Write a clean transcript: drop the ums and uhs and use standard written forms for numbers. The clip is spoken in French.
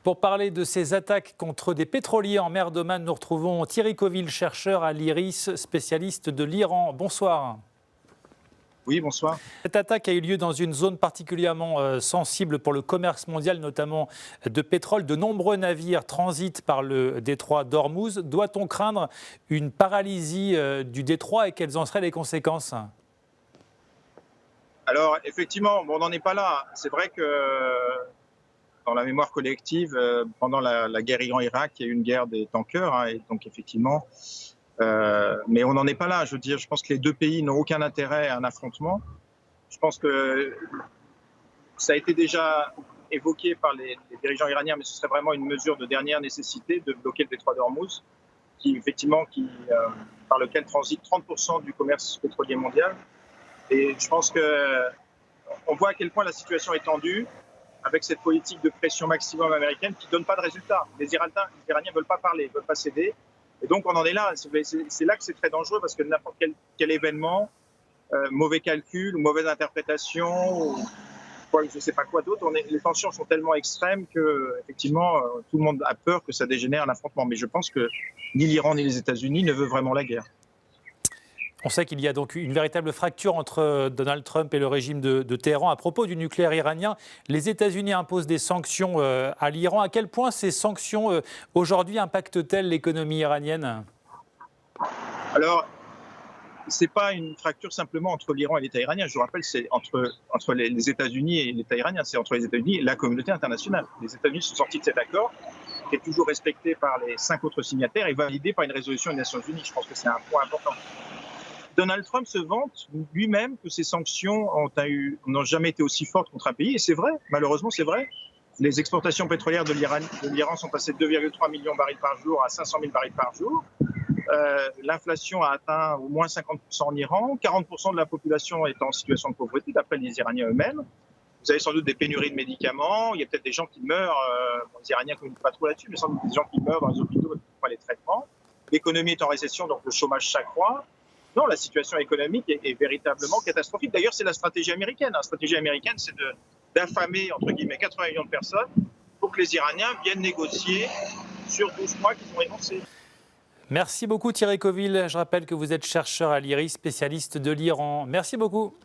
Pour parler de ces attaques contre des pétroliers en mer d'Oman, nous retrouvons Thierry Coville, chercheur à l'IRIS, spécialiste de l'Iran. Bonsoir. Oui, bonsoir. Cette attaque a eu lieu dans une zone particulièrement sensible pour le commerce mondial, notamment de pétrole. De nombreux navires transitent par le détroit d'Ormuz. Doit-on craindre une paralysie du détroit et quelles en seraient les conséquences ? Alors, effectivement, on n'en est pas là. C'est vrai que dans la mémoire collective, pendant la guerre Iran-Irak, il y a eu une guerre des tankers. Et donc, effectivement, mais on n'en est pas là. Je veux dire, je pense que les deux pays n'ont aucun intérêt à un affrontement. Je pense que ça a été déjà évoqué par les dirigeants iraniens, mais ce serait vraiment une mesure de dernière nécessité de bloquer le détroit d'Ormuz, par lequel transite 30% du commerce pétrolier mondial. Et je pense qu'on voit à quel point la situation est tendue avec cette politique de pression maximum américaine qui ne donne pas de résultat. Les Iraniens ne veulent pas parler, ne veulent pas céder. Et donc on en est là. C'est là que c'est très dangereux parce que n'importe quel événement, mauvais calcul, mauvaise interprétation, ou je ne sais pas quoi d'autre, les tensions sont tellement extrêmes que effectivement tout le monde a peur que ça dégénère en affrontement. Mais je pense que ni l'Iran ni les États-Unis ne veulent vraiment la guerre. On sait qu'il y a donc une véritable fracture entre Donald Trump et le régime de Téhéran à propos du nucléaire iranien. Les États-Unis imposent des sanctions à l'Iran. À quel point ces sanctions aujourd'hui impactent-elles l'économie iranienne ? Alors, ce n'est pas une fracture simplement entre l'Iran et l'État iranien. Je vous rappelle, c'est entre les États-Unis et l'État iranien. C'est entre les États-Unis et la communauté internationale. Les États-Unis sont sortis de cet accord, qui est toujours respecté par les 5 autres signataires et validé par une résolution des Nations Unies. Je pense que c'est un point important. Donald Trump se vante lui-même que ces sanctions n'ont jamais été aussi fortes contre un pays. Et c'est vrai, malheureusement, c'est vrai. Les exportations pétrolières de l'Iran sont passées de 2,3 millions de barils par jour à 500 000 barils par jour. L'inflation a atteint au moins 50% en Iran. 40% de la population est en situation de pauvreté, d'après les Iraniens eux-mêmes. Vous avez sans doute des pénuries de médicaments. Il y a peut-être des gens qui meurent. Les Iraniens ne communiquent pas trop là-dessus, mais sans doute des gens qui meurent dans les hôpitaux pour les traitements. L'économie est en récession, donc le chômage s'accroît. Non, la situation économique est véritablement catastrophique. D'ailleurs, c'est la stratégie américaine. La stratégie américaine, c'est d'affamer, entre guillemets, 80 millions de personnes pour que les Iraniens viennent négocier sur 12 mois qu'ils ont énoncés. Merci beaucoup Thierry Coville. Je rappelle que vous êtes chercheur à l'IRIS, spécialiste de l'Iran. Merci beaucoup.